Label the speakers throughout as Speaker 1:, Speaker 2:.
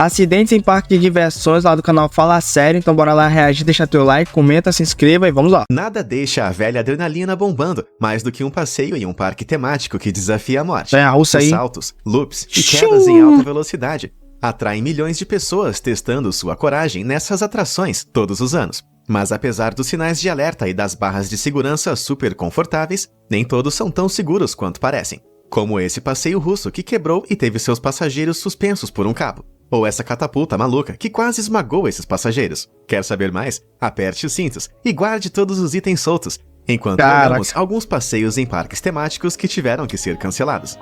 Speaker 1: Acidentes em parque de diversões lá do canal Fala Sério, então bora lá reagir, deixa teu like, comenta, se inscreva e vamos lá.
Speaker 2: Nada deixa a velha adrenalina bombando mais do que um passeio em um parque temático que desafia a morte.
Speaker 1: É a russa aí.
Speaker 2: Os saltos, loops e quedas em alta velocidade atraem milhões de pessoas testando sua coragem nessas atrações todos os anos. Mas apesar dos sinais de alerta e das barras de segurança super confortáveis, nem todos são tão seguros quanto parecem. Como esse passeio russo que quebrou e teve seus passageiros suspensos por um cabo. Ou essa catapulta maluca que quase esmagou esses passageiros. Quer saber mais? Aperte os cintos e guarde todos os itens soltos, enquanto olhamos alguns passeios em parques temáticos que tiveram que ser cancelados.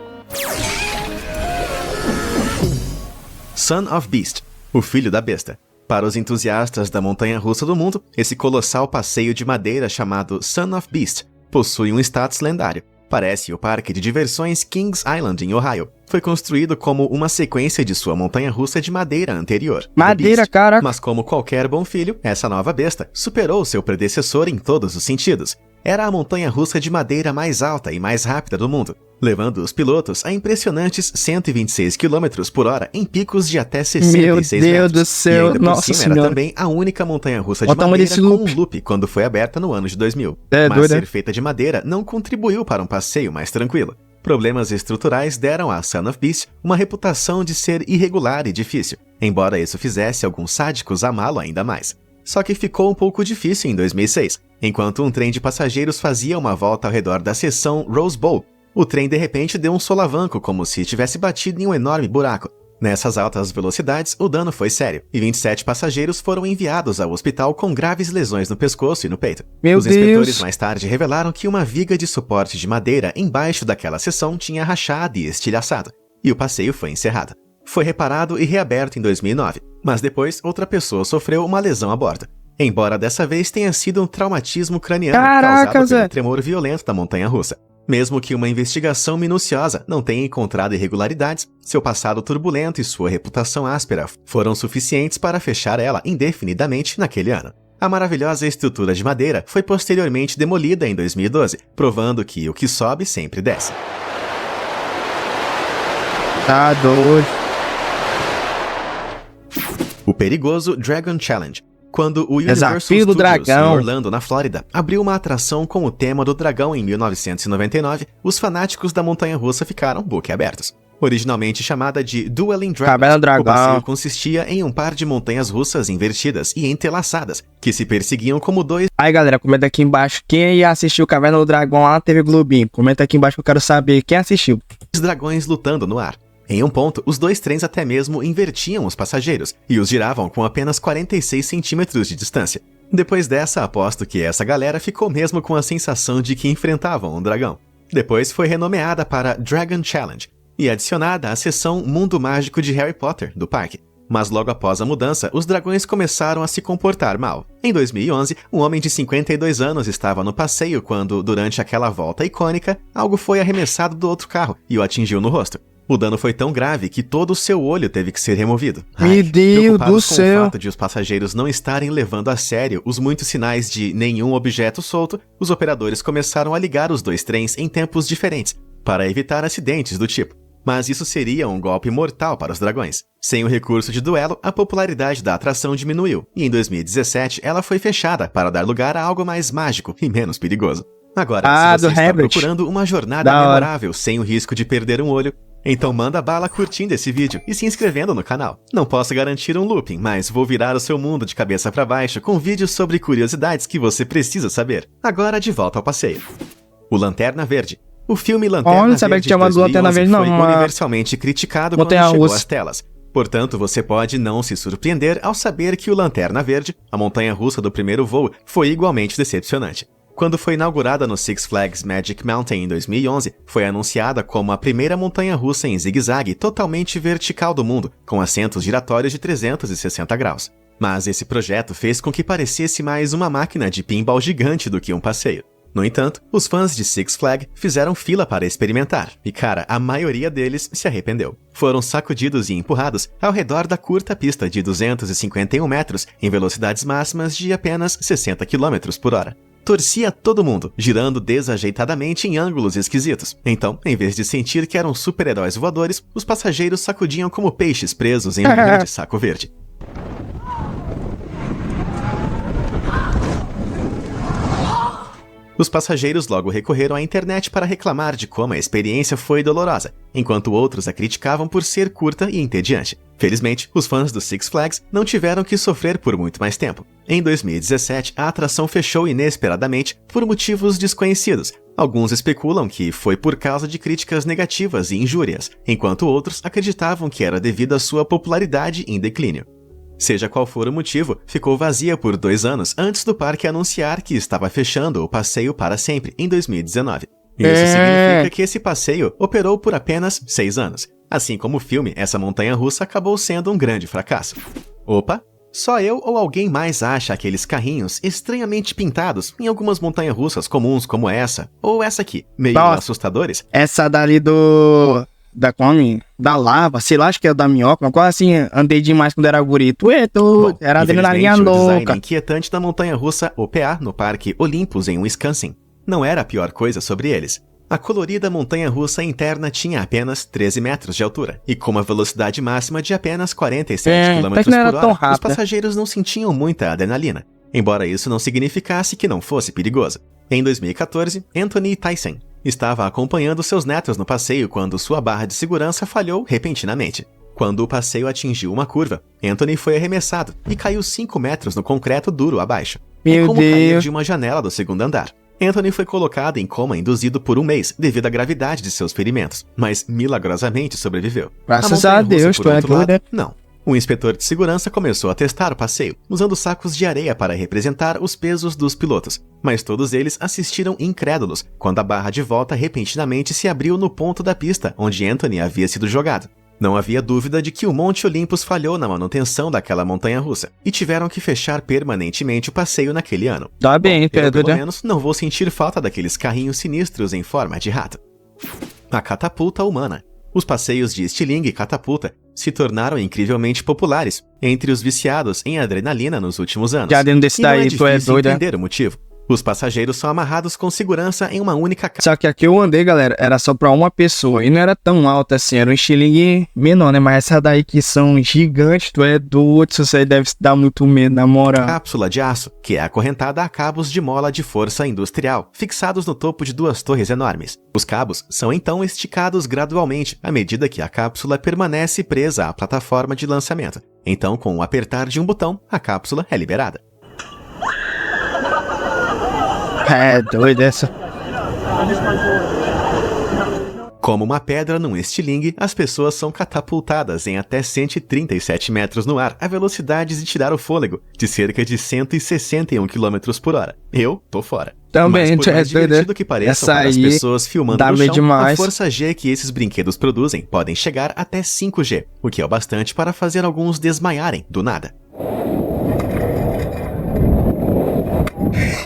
Speaker 2: Son of Beast, o filho da besta. Para os entusiastas da montanha-russa do mundo, esse colossal passeio de madeira chamado Son of Beast possui um status lendário. Parece o parque de diversões Kings Island, em Ohio. Foi construído como uma sequência de sua montanha-russa de madeira anterior.
Speaker 1: Madeira, cara.
Speaker 2: Mas como qualquer bom filho, essa nova besta superou seu predecessor em todos os sentidos. Era a montanha-russa de madeira mais alta e mais rápida do mundo, levando os pilotos a impressionantes 126 km por hora em picos de até 66
Speaker 1: Meu
Speaker 2: metros.
Speaker 1: Deus do céu,
Speaker 2: e ainda
Speaker 1: nossa
Speaker 2: por cima
Speaker 1: senhora.
Speaker 2: era também a única montanha-russa de madeira com um loop quando foi aberta no ano de 2000. Mas ser feita de madeira não contribuiu para um passeio mais tranquilo. Problemas estruturais deram à Son of Beast uma reputação de ser irregular e difícil, embora isso fizesse alguns sádicos amá-lo ainda mais. Só que ficou um pouco difícil em 2006, enquanto um trem de passageiros fazia uma volta ao redor da seção Rose Bowl. O trem de repente deu um solavanco, como se tivesse batido em um enorme buraco. Nessas altas velocidades, o dano foi sério, e 27 passageiros foram enviados ao hospital com graves lesões no pescoço e no peito. Os inspetores mais tarde revelaram que uma viga de suporte de madeira embaixo daquela seção tinha rachado e estilhaçado, e o passeio foi encerrado. Foi reparado e reaberto em 2009, mas depois outra pessoa sofreu uma lesão a bordo. Embora dessa vez tenha sido um traumatismo craniano causado pelo tremor violento da montanha-russa. Mesmo que uma investigação minuciosa não tenha encontrado irregularidades, seu passado turbulento e sua reputação áspera foram suficientes para fechar ela indefinidamente naquele ano. A maravilhosa estrutura de madeira foi posteriormente demolida em 2012, provando que o que sobe sempre desce.
Speaker 1: Tá doido.
Speaker 2: O perigoso Dragon Challenge. Quando o Universal
Speaker 1: Studios
Speaker 2: em Orlando, na Flórida, abriu uma atração com o tema do dragão em 1999, os fanáticos da montanha-russa ficaram boquiabertos. Originalmente chamada de Dueling Dragons, o passeio consistia em um par de montanhas russas invertidas e entrelaçadas, que se perseguiam como dois...
Speaker 1: Aí galera, comenta aqui embaixo quem assistiu Caverna do Dragão lá na TV Globinho. Comenta aqui embaixo que eu quero saber quem assistiu.
Speaker 2: Os dragões lutando no ar. Em um ponto, os dois trens até mesmo invertiam os passageiros e os giravam com apenas 46 centímetros de distância. Depois dessa, aposto que essa galera ficou mesmo com a sensação de que enfrentavam um dragão. Depois foi renomeada para Dragon Challenge e adicionada à seção Mundo Mágico de Harry Potter do parque. Mas logo após a mudança, os dragões começaram a se comportar mal. Em 2011, um homem de 52 anos estava no passeio quando, durante aquela volta icônica, algo foi arremessado do outro carro e o atingiu no rosto. O dano foi tão grave que todo o seu olho teve que ser removido.
Speaker 1: Meu Deus do céu!
Speaker 2: Com o fato de os passageiros não estarem levando a sério os muitos sinais de nenhum objeto solto, os operadores começaram a ligar os dois trens em tempos diferentes, para evitar acidentes do tipo. Mas isso seria um golpe mortal para os dragões. Sem o recurso de duelo, a popularidade da atração diminuiu, e em 2017 ela foi fechada para dar lugar a algo mais mágico e menos perigoso. Agora, se você está procurando uma jornada memorável sem o risco de perder um olho, então manda bala curtindo esse vídeo e se inscrevendo no canal. Não posso garantir um looping, mas vou virar o seu mundo de cabeça para baixo com vídeos sobre curiosidades que você precisa saber. Agora de volta ao passeio. O Lanterna Verde. O filme Lanterna Verde de 2011 foi universalmente criticado quando chegou às telas. Portanto, você pode não se surpreender ao saber que o Lanterna Verde, a montanha-russa do primeiro voo, foi igualmente decepcionante. Quando foi inaugurada no Six Flags Magic Mountain em 2011, foi anunciada como a primeira montanha-russa em zigue-zague totalmente vertical do mundo, com assentos giratórios de 360 graus. Mas esse projeto fez com que parecesse mais uma máquina de pinball gigante do que um passeio. No entanto, os fãs de Six Flags fizeram fila para experimentar, e cara, a maioria deles se arrependeu. Foram sacudidos e empurrados ao redor da curta pista de 251 metros em velocidades máximas de apenas 60 km por hora. torcia todo mundo, girando desajeitadamente em ângulos esquisitos. Então, em vez de sentir que eram super-heróis voadores, os passageiros sacudiam como peixes presos em um grande saco verde. Os passageiros logo recorreram à internet para reclamar de como a experiência foi dolorosa, enquanto outros a criticavam por ser curta e entediante. Felizmente, os fãs do Six Flags não tiveram que sofrer por muito mais tempo. Em 2017, a atração fechou inesperadamente por motivos desconhecidos. Alguns especulam que foi por causa de críticas negativas e injúrias, enquanto outros acreditavam que era devido à sua popularidade em declínio. Seja qual for o motivo, ficou vazia por 2 anos antes do parque anunciar que estava fechando o passeio para sempre, em 2019. Isso significa que esse passeio operou por apenas 6 anos. Assim como o filme, essa montanha-russa acabou sendo um grande fracasso. Opa! Só eu ou alguém mais acha aqueles carrinhos estranhamente pintados em algumas montanhas-russas comuns como essa, ou essa aqui, meio assustadores?
Speaker 1: Essa dali da lava, sei lá, acho que é da minhoca, mas quase assim, andei demais quando era guri. Era adrenalina louca.
Speaker 2: O design inquietante da montanha-russa OPA no Parque Olympus em Wisconsin não era a pior coisa sobre eles. A colorida montanha-russa interna tinha apenas 13 metros de altura, e com uma velocidade máxima de apenas 47 km por hora, os passageiros não sentiam muita adrenalina, embora isso não significasse que não fosse perigoso. Em 2014, Anthony Tyson estava acompanhando seus netos no passeio quando sua barra de segurança falhou repentinamente. Quando o passeio atingiu uma curva, Anthony foi arremessado e caiu 5 metros no concreto duro abaixo. É como cair de uma janela do 2º andar. Anthony foi colocado em coma induzido por 1 mês devido à gravidade de seus ferimentos, mas milagrosamente sobreviveu.
Speaker 1: Graças a Deus,
Speaker 2: por outro lado, não. O inspetor de segurança começou a testar o passeio, usando sacos de areia para representar os pesos dos pilotos, mas todos eles assistiram incrédulos quando a barra de volta repentinamente se abriu no ponto da pista onde Anthony havia sido jogado. Não havia dúvida de que o Monte Olympus falhou na manutenção daquela montanha-russa e tiveram que fechar permanentemente o passeio naquele ano.
Speaker 1: Tá bem, Pedro.
Speaker 2: Pelo menos não vou sentir falta daqueles carrinhos sinistros em forma de rato. A catapulta humana. Os passeios de estilingue e catapulta se tornaram incrivelmente populares entre os viciados em adrenalina nos últimos anos.
Speaker 1: Já dentro desse daí,
Speaker 2: tu é doido, entender o motivo. Os passageiros são amarrados com segurança em uma única
Speaker 1: Só que aqui eu andei, galera, era só pra uma pessoa. E não era tão alta assim, era um estilingue menor, né? Mas essa daí que são gigantes, tu é doido, isso aí deve dar muito medo, na moral.
Speaker 2: Cápsula de aço, que é acorrentada a cabos de mola de força industrial, fixados no topo de 2 torres enormes. Os cabos são então esticados gradualmente, à medida que a cápsula permanece presa à plataforma de lançamento. Então, com o apertar de um botão, a cápsula é liberada.
Speaker 1: É doido essa.
Speaker 2: Como uma pedra num estilingue, as pessoas são catapultadas em até 137 metros no ar a velocidades de tirar o fôlego, de cerca de 161 km por hora. Eu tô fora.
Speaker 1: Também,
Speaker 2: mas por mais divertido que pareçam para as pessoas filmando no chão,
Speaker 1: demais.
Speaker 2: A força G que esses brinquedos produzem podem chegar até 5G, o que é o bastante para fazer alguns desmaiarem do nada.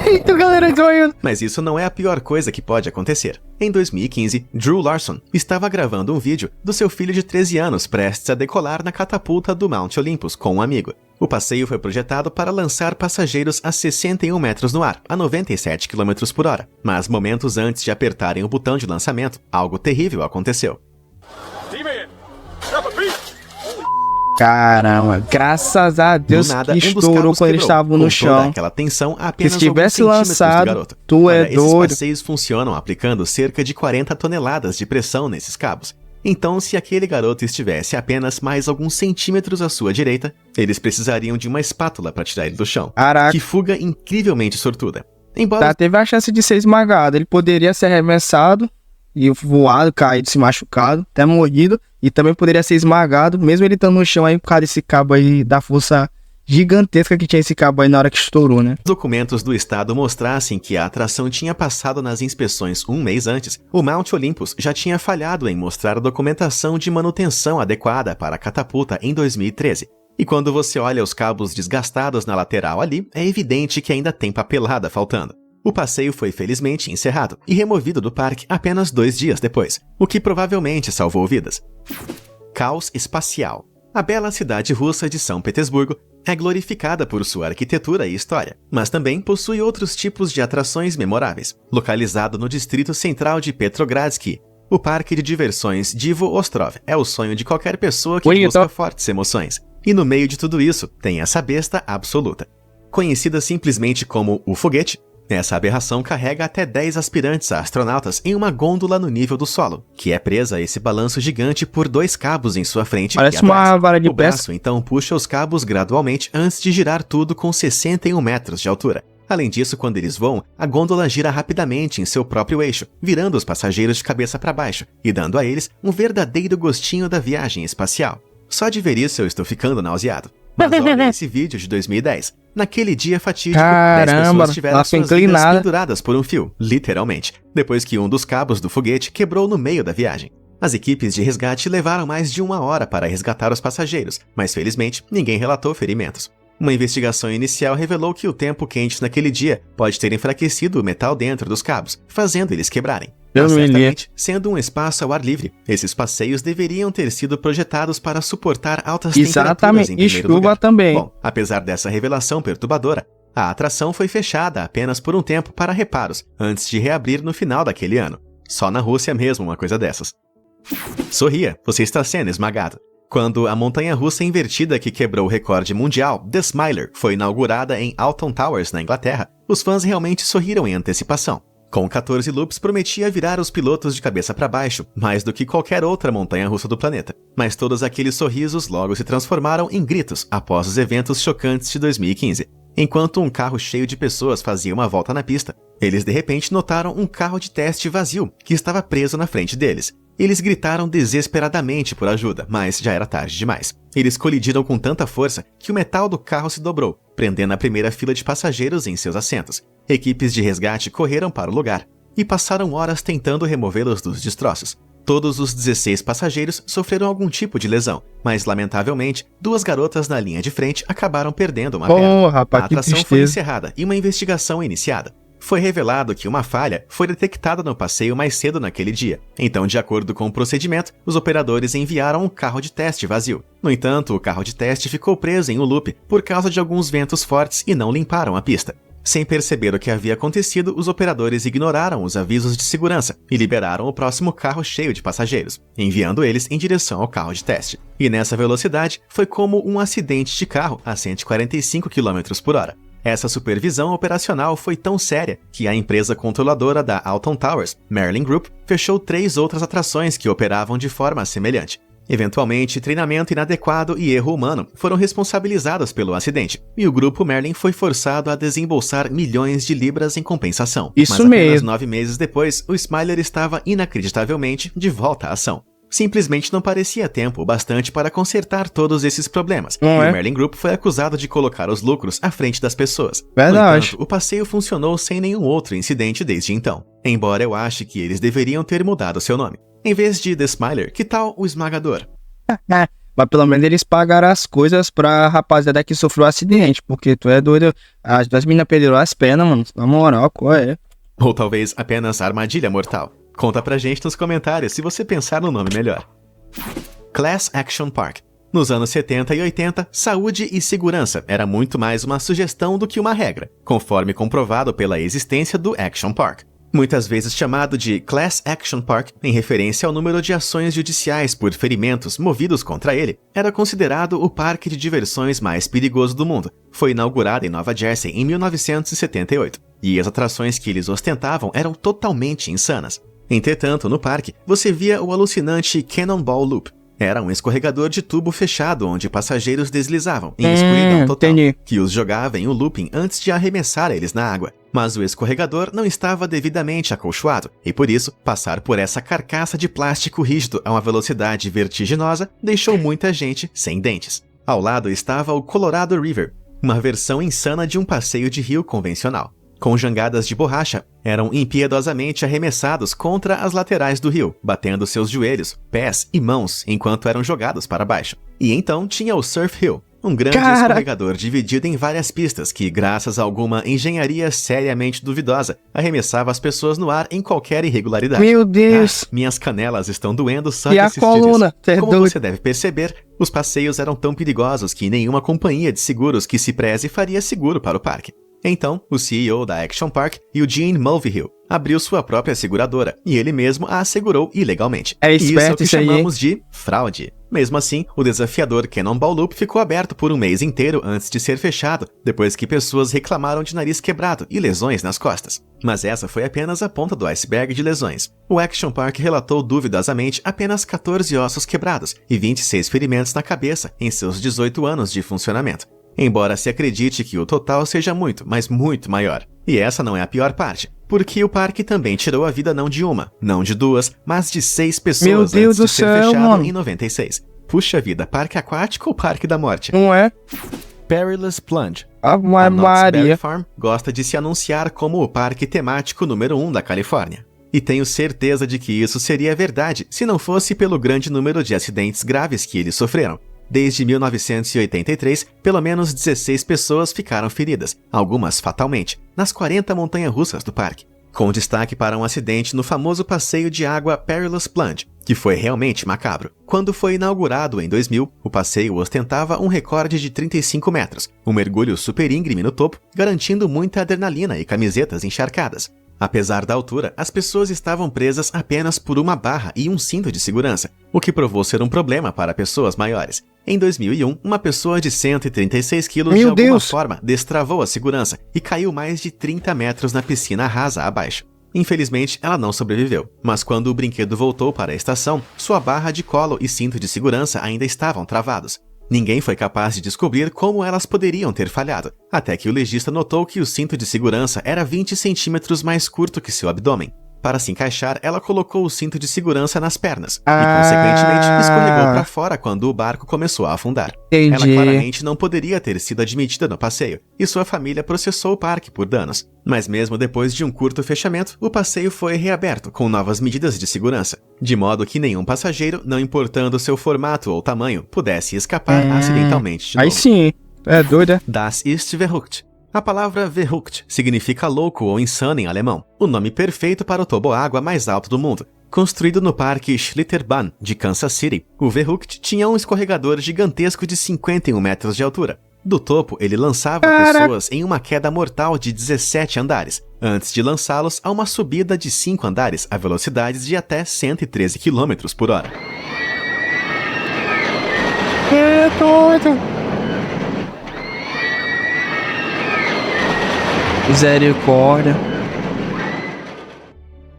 Speaker 1: Eita, galera, doendo.
Speaker 2: Mas isso não é a pior coisa que pode acontecer. Em 2015, Drew Larson estava gravando um vídeo do seu filho de 13 anos prestes a decolar na catapulta do Mount Olympus com um amigo. O passeio foi projetado para lançar passageiros a 61 metros no ar, a 97 km por hora. Mas momentos antes de apertarem o botão de lançamento, algo terrível aconteceu.
Speaker 1: Caramba, graças a Deus
Speaker 2: nada,
Speaker 1: que estourou quando eles estavam no chão.
Speaker 2: Aquela tensão a apenas
Speaker 1: se tivesse lançado, tu é doido.
Speaker 2: Esses passeios funcionam aplicando cerca de 40 toneladas de pressão nesses cabos. Então, se aquele garoto estivesse apenas mais alguns centímetros à sua direita, eles precisariam de uma espátula para tirar ele do chão.
Speaker 1: Caraca.
Speaker 2: Que fuga incrivelmente sortuda. Embora
Speaker 1: teve a chance de ser esmagado, ele poderia ser arremessado e voado, caído, se machucado, até morrido, e também poderia ser esmagado, mesmo ele estando no chão aí por causa desse cabo aí, da força gigantesca que tinha esse cabo aí na hora que estourou, né?
Speaker 2: Os documentos do estado mostrassem que a atração tinha passado nas inspeções 1 mês antes, o Mount Olympus já tinha falhado em mostrar a documentação de manutenção adequada para a catapulta em 2013. E quando você olha os cabos desgastados na lateral ali, é evidente que ainda tem papelada faltando. O passeio foi felizmente encerrado e removido do parque apenas 2 dias depois, o que provavelmente salvou vidas. Caos espacial. A bela cidade russa de São Petersburgo é glorificada por sua arquitetura e história, mas também possui outros tipos de atrações memoráveis. Localizado no distrito central de Petrogradsky, o parque de diversões Divo Ostrov é o sonho de qualquer pessoa que busca fortes emoções. E no meio de tudo isso, tem essa besta absoluta. Conhecida simplesmente como o foguete, essa aberração carrega até 10 aspirantes a astronautas em uma gôndola no nível do solo, que é presa a esse balanço gigante por 2 cabos em sua frente.
Speaker 1: Parece uma vara de
Speaker 2: pesca. O braço então puxa os cabos gradualmente antes de girar tudo com 61 metros de altura. Além disso, quando eles voam, a gôndola gira rapidamente em seu próprio eixo, virando os passageiros de cabeça para baixo e dando a eles um verdadeiro gostinho da viagem espacial. Só de ver isso eu estou ficando nauseado. Mas olha esse vídeo de 2010. Naquele dia fatídico, 10 pessoas tiveram suas vidas penduradas por um fio, literalmente, depois que um dos cabos do foguete quebrou no meio da viagem. As equipes de resgate levaram mais de 1 hora para resgatar os passageiros, mas felizmente ninguém relatou ferimentos. Uma investigação inicial revelou que o tempo quente naquele dia pode ter enfraquecido o metal dentro dos cabos, fazendo eles quebrarem. Mas certamente, sendo um espaço ao ar livre, esses passeios deveriam ter sido projetados para suportar altas temperaturas em primeiro lugar.
Speaker 1: Também.
Speaker 2: Bom, apesar dessa revelação perturbadora, a atração foi fechada apenas por um tempo para reparos, antes de reabrir no final daquele ano. Só na Rússia mesmo uma coisa dessas. Sorria, você está sendo esmagado. Quando a montanha-russa invertida que quebrou o recorde mundial, The Smiler, foi inaugurada em Alton Towers, na Inglaterra, os fãs realmente sorriram em antecipação. Com 14 loops, prometia virar os pilotos de cabeça para baixo, mais do que qualquer outra montanha-russa do planeta. Mas todos aqueles sorrisos logo se transformaram em gritos após os eventos chocantes de 2015. Enquanto um carro cheio de pessoas fazia uma volta na pista, eles de repente notaram um carro de teste vazio que estava preso na frente deles. Eles gritaram desesperadamente por ajuda, mas já era tarde demais. Eles colidiram com tanta força que o metal do carro se dobrou, prendendo a primeira fila de passageiros em seus assentos. Equipes de resgate correram para o lugar e passaram horas tentando removê-los dos destroços. Todos os 16 passageiros sofreram algum tipo de lesão, mas lamentavelmente, 2 garotas na linha de frente acabaram perdendo uma perna.
Speaker 1: Rapaz,
Speaker 2: a atração foi encerrada e uma investigação iniciada. Foi revelado que uma falha foi detectada no passeio mais cedo naquele dia. Então, de acordo com o procedimento, os operadores enviaram um carro de teste vazio. No entanto, o carro de teste ficou preso em um loop por causa de alguns ventos fortes e não limparam a pista. Sem perceber o que havia acontecido, os operadores ignoraram os avisos de segurança e liberaram o próximo carro cheio de passageiros, enviando eles em direção ao carro de teste. E nessa velocidade, foi como um acidente de carro a 145 km por hora. Essa supervisão operacional foi tão séria que a empresa controladora da Alton Towers, Merlin Group, fechou 3 outras atrações que operavam de forma semelhante. Eventualmente, treinamento inadequado e erro humano foram responsabilizados pelo acidente, e o grupo Merlin foi forçado a desembolsar milhões de libras em compensação.
Speaker 1: Isso
Speaker 2: Mas apenas
Speaker 1: mesmo.
Speaker 2: 9 meses depois, o Smiler estava inacreditavelmente de volta à ação. Simplesmente não parecia tempo o bastante para consertar todos esses problemas. E o Merlin Group foi acusado de colocar os lucros à frente das pessoas.
Speaker 1: Verdade.
Speaker 2: No entanto, o passeio funcionou sem nenhum outro incidente desde então. Embora eu ache que eles deveriam ter mudado seu nome. Em vez de The Smiler, que tal o Esmagador?
Speaker 1: Mas pelo menos eles pagaram as coisas pra rapaziada que sofreu acidente, porque tu é doido. As 2 meninas perderam as pernas, mano. Na moral, qual é?
Speaker 2: Ou talvez apenas Armadilha Mortal. Conta pra gente nos comentários se você pensar no nome melhor. Class Action Park. Nos anos 70 e 80, saúde e segurança era muito mais uma sugestão do que uma regra, conforme comprovado pela existência do Action Park. Muitas vezes chamado de Class Action Park, em referência ao número de ações judiciais por ferimentos movidos contra ele, era considerado o parque de diversões mais perigoso do mundo. Foi inaugurado em Nova Jersey em 1978, e as atrações que eles ostentavam eram totalmente insanas. Entretanto, no parque, você via o alucinante Cannonball Loop. Era um escorregador de tubo fechado onde passageiros deslizavam em escuridão total, que os jogava em um looping antes de arremessar eles na água. Mas o escorregador não estava devidamente acolchoado, e por isso, passar por essa carcaça de plástico rígido a uma velocidade vertiginosa deixou muita gente sem dentes. Ao lado estava o Colorado River, uma versão insana de um passeio de rio convencional. Com jangadas de borracha, eram impiedosamente arremessados contra as laterais do rio, batendo seus joelhos, pés e mãos enquanto eram jogados para baixo. E então tinha o Surf Hill, um grande escorregador dividido em várias pistas que, graças a alguma engenharia seriamente duvidosa, arremessava as pessoas no ar em qualquer irregularidade.
Speaker 1: Meu Deus!
Speaker 2: Minhas canelas estão doendo só
Speaker 1: E
Speaker 2: de
Speaker 1: a
Speaker 2: assistir
Speaker 1: coluna?
Speaker 2: isso. Como você deve perceber, os passeios eram tão perigosos que nenhuma companhia de seguros que se preze faria seguro para o parque. Então, o CEO da Action Park, Eugene Mulvihill, abriu sua própria seguradora e ele mesmo a assegurou ilegalmente.
Speaker 1: É esperto,
Speaker 2: isso é o que
Speaker 1: isso aí,
Speaker 2: chamamos de fraude. Mesmo assim, o desafiador Cannonball Loop ficou aberto por um mês inteiro antes de ser fechado, depois que pessoas reclamaram de nariz quebrado e lesões nas costas. Mas essa foi apenas a ponta do iceberg de lesões. O Action Park relatou duvidosamente apenas 14 ossos quebrados e 26 ferimentos na cabeça em seus 18 anos de funcionamento. Embora se acredite que o total seja muito, mas muito maior. E essa não é a pior parte, porque o parque também tirou a vida não de uma, não de duas, mas de 6 pessoas
Speaker 1: Meu Deus
Speaker 2: antes de ser
Speaker 1: do céu,
Speaker 2: fechado
Speaker 1: mano.
Speaker 2: em 96. Puxa vida, parque aquático ou parque da morte?
Speaker 1: Não é?
Speaker 2: Perilous Plunge.
Speaker 1: A
Speaker 2: A Knott's Berry
Speaker 1: Maria.
Speaker 2: Farm gosta de se anunciar como o parque temático número 1 da Califórnia. E tenho certeza de que isso seria verdade se não fosse pelo grande número de acidentes graves que eles sofreram. Desde 1983, pelo menos 16 pessoas ficaram feridas, algumas fatalmente, nas 40 montanhas-russas do parque, com destaque para um acidente no famoso passeio de água Perilous Plunge, que foi realmente macabro. Quando foi inaugurado em 2000, o passeio ostentava um recorde de 35 metros, um mergulho super íngreme no topo, garantindo muita adrenalina e camisetas encharcadas. Apesar da altura, as pessoas estavam presas apenas por uma barra e um cinto de segurança, o que provou ser um problema para pessoas maiores. Em 2001, uma pessoa de 136 quilos de alguma forma destravou a segurança e caiu mais de 30 metros na piscina rasa abaixo. Infelizmente, ela não sobreviveu, mas quando o brinquedo voltou para a estação, sua barra de colo e cinto de segurança ainda estavam travados. Ninguém foi capaz de descobrir como elas poderiam ter falhado, até que o legista notou que o cinto de segurança era 20 centímetros mais curto que seu abdômen. Para se encaixar, ela colocou o cinto de segurança nas pernas e, consequentemente, escorregou para fora quando o barco começou a afundar.
Speaker 1: Entendi.
Speaker 2: Ela claramente não poderia ter sido admitida no passeio, e sua família processou o parque por danos. Mas mesmo depois de um curto fechamento, o passeio foi reaberto com novas medidas de segurança, de modo que nenhum passageiro, não importando seu formato ou tamanho, pudesse escapar acidentalmente de novo.
Speaker 1: Aí sim, é doido, é?
Speaker 2: Das ist verrückt. A palavra verrückt significa louco ou insano em alemão, o nome perfeito para o toboágua mais alto do mundo. Construído no parque Schlitterbahn de Kansas City, o Verrückt tinha um escorregador gigantesco de 51 metros de altura. Do topo, ele lançava pessoas em uma queda mortal de 17 andares, antes de lançá-los a uma subida de 5 andares a velocidades de até 113 km por hora.
Speaker 1: É doido. Misericórdia.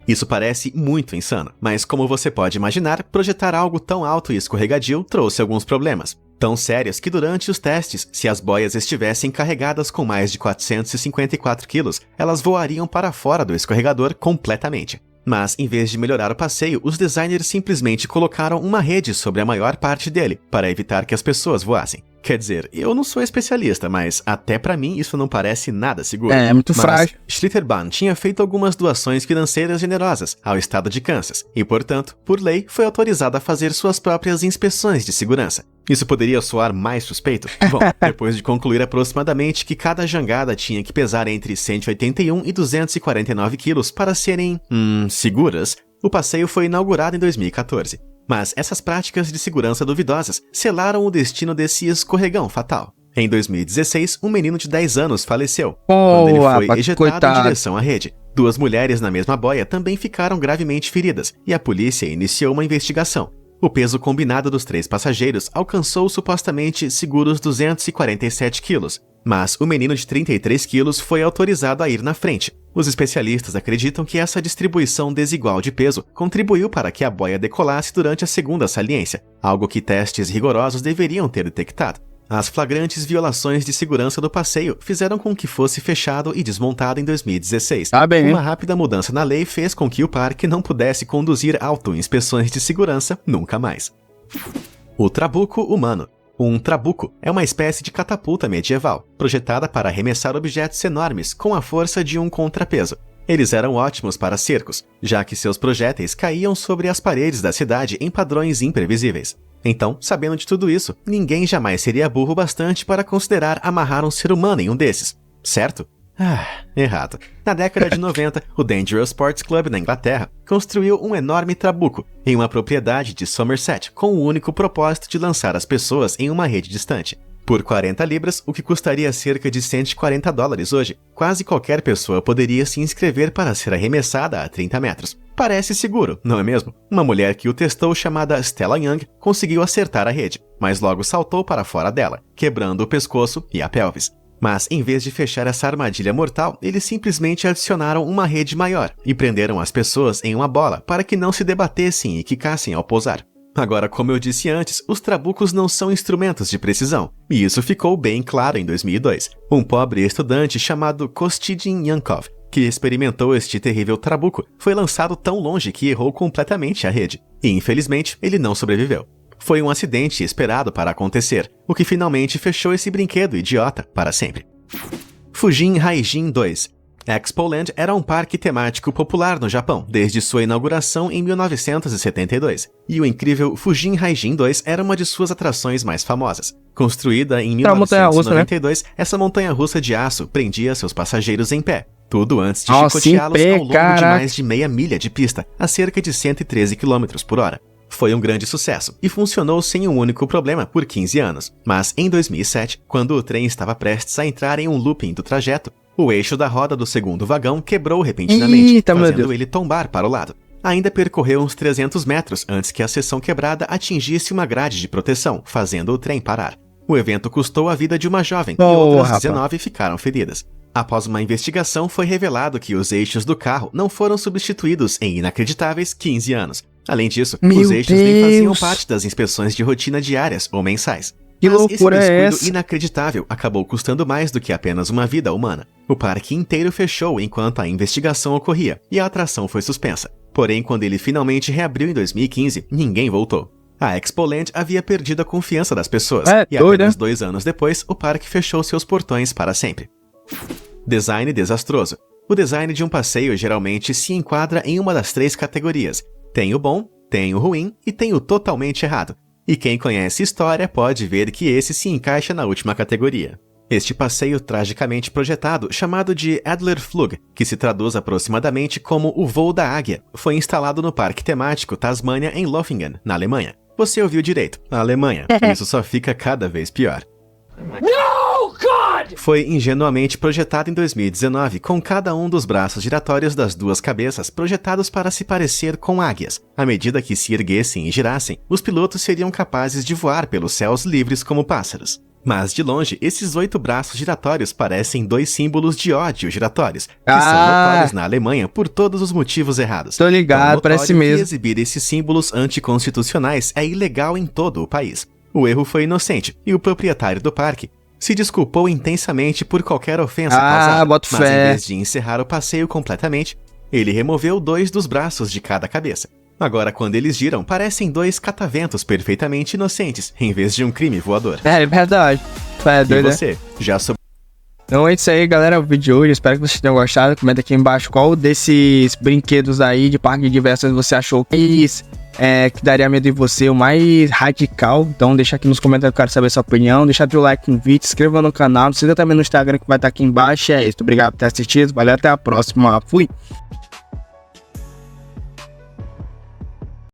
Speaker 2: Isso parece muito insano, mas como você pode imaginar, projetar algo tão alto e escorregadio trouxe alguns problemas. Tão sérios que durante os testes, se as boias estivessem carregadas com mais de 454 quilos, elas voariam para fora do escorregador completamente. Mas, em vez de melhorar o passeio, os designers simplesmente colocaram uma rede sobre a maior parte dele, para evitar que as pessoas voassem. Quer dizer, eu não sou especialista, mas até pra mim isso não parece nada seguro.
Speaker 1: É muito frágil.
Speaker 2: Schlitterbahn tinha feito algumas doações financeiras generosas ao estado de Kansas e, portanto, por lei, foi autorizado a fazer suas próprias inspeções de segurança. Isso poderia soar mais suspeito? Bom, depois de concluir aproximadamente que cada jangada tinha que pesar entre 181 e 249 quilos para serem, seguras, o passeio foi inaugurado em 2014. Mas essas práticas de segurança duvidosas selaram o destino desse escorregão fatal. Em 2016, um menino de 10 anos faleceu, quando ele foi ejetado em direção à rede. 2 mulheres na mesma boia também ficaram gravemente feridas, e a polícia iniciou uma investigação. O peso combinado dos 3 passageiros alcançou supostamente seguros 247 quilos, mas o menino de 33 quilos foi autorizado a ir na frente. Os especialistas acreditam que essa distribuição desigual de peso contribuiu para que a boia decolasse durante a segunda saliência, algo que testes rigorosos deveriam ter detectado. As flagrantes violações de segurança do passeio fizeram com que fosse fechado e desmontado em 2016. Uma rápida mudança na lei fez com que o parque não pudesse conduzir auto-inspeções de segurança nunca mais. O trabuco humano. Um trabuco é uma espécie de catapulta medieval, projetada para arremessar objetos enormes com a força de um contrapeso. Eles eram ótimos para cercos, já que seus projéteis caíam sobre as paredes da cidade em padrões imprevisíveis. Então, sabendo de tudo isso, ninguém jamais seria burro bastante para considerar amarrar um ser humano em um desses, certo? Errado. Na década de 90, o Dangerous Sports Club na Inglaterra construiu um enorme trabuco em uma propriedade de Somerset com o único propósito de lançar as pessoas em uma rede distante. Por 40 libras, o que custaria cerca de $140 hoje, quase qualquer pessoa poderia se inscrever para ser arremessada a 30 metros. Parece seguro, não é mesmo? Uma mulher que o testou, chamada Stella Young, conseguiu acertar a rede, mas logo saltou para fora dela, quebrando o pescoço e a pelvis. Mas, em vez de fechar essa armadilha mortal, eles simplesmente adicionaram uma rede maior e prenderam as pessoas em uma bola para que não se debatessem e quicassem ao pousar. Agora, como eu disse antes, os trabucos não são instrumentos de precisão, e isso ficou bem claro em 2002. Um pobre estudante chamado Kostidin Yankov, que experimentou este terrível trabuco, foi lançado tão longe que errou completamente a rede, e infelizmente ele não sobreviveu. Foi um acidente esperado para acontecer, o que finalmente fechou esse brinquedo idiota para sempre. Fujin Haijin 2. Expoland era um parque temático popular no Japão desde sua inauguração em 1972, e o incrível Fujin Haijin 2 era uma de suas atrações mais famosas. Construída em 1992, essa montanha-russa de aço prendia seus passageiros em pé, tudo antes de chicoteá-los ao longo de mais de meia milha de pista, a cerca de 113 km por hora. Foi um grande sucesso e funcionou sem um único problema por 15 anos, mas em 2007, quando o trem estava prestes a entrar em um looping do trajeto, o eixo da roda do segundo vagão quebrou repentinamente, fazendo ele tombar para o lado. Ainda percorreu uns 300 metros antes que a seção quebrada atingisse uma grade de proteção, fazendo o trem parar. O evento custou a vida de uma jovem e outras 19 ficaram feridas. Após uma investigação, foi revelado que os eixos do carro não foram substituídos em inacreditáveis 15 anos. Além disso, os eixos nem faziam parte das inspeções de rotina diárias ou mensais.
Speaker 1: Que loucura é essa?
Speaker 2: Esse inacreditável acabou custando mais do que apenas uma vida humana. O parque inteiro fechou enquanto a investigação ocorria e a atração foi suspensa. Porém, quando ele finalmente reabriu em 2015, ninguém voltou. A Expoland havia perdido a confiança das pessoas e apenas 2 anos depois, o parque fechou seus portões para sempre. Design desastroso. O design de um passeio geralmente se enquadra em uma das 3 categorias. Tem o bom, tem o ruim e tem o totalmente errado. E quem conhece história pode ver que esse se encaixa na última categoria. Este passeio tragicamente projetado, chamado de Adlerflug, que se traduz aproximadamente como o voo da águia, foi instalado no parque temático Tasmania em Lofingen, na Alemanha. Você ouviu direito, a Alemanha. Isso só fica cada vez pior. No, God! Foi ingenuamente projetado em 2019, com cada um dos braços giratórios das 2 cabeças projetados para se parecer com águias. À medida que se erguessem e girassem, os pilotos seriam capazes de voar pelos céus livres como pássaros. Mas, de longe, esses 8 braços giratórios parecem 2 símbolos de ódio giratórios, que são notórios na Alemanha por todos os motivos errados.
Speaker 1: Tô ligado, parece mesmo.
Speaker 2: Exibir esses símbolos anticonstitucionais é ilegal em todo o país. O erro foi inocente, e o proprietário do parque se desculpou intensamente por qualquer ofensa causada, mas em vez de encerrar o passeio completamente, ele removeu 2 dos braços de cada cabeça. Agora, quando eles giram, parecem 2 cataventos perfeitamente inocentes, em vez de um crime voador.
Speaker 1: É verdade. É doido,
Speaker 2: e você, já sobre...
Speaker 1: Então é isso aí, galera, o vídeo de hoje. Espero que vocês tenham gostado. Comenta aqui embaixo qual desses brinquedos aí de parque de diversões você achou que daria medo em você, o mais radical. Então deixa aqui nos comentários, eu quero saber a sua opinião. Deixa o like no vídeo, se inscreva no canal, siga também no Instagram que vai estar aqui embaixo. É isso, obrigado por ter assistido, valeu, até a próxima, fui!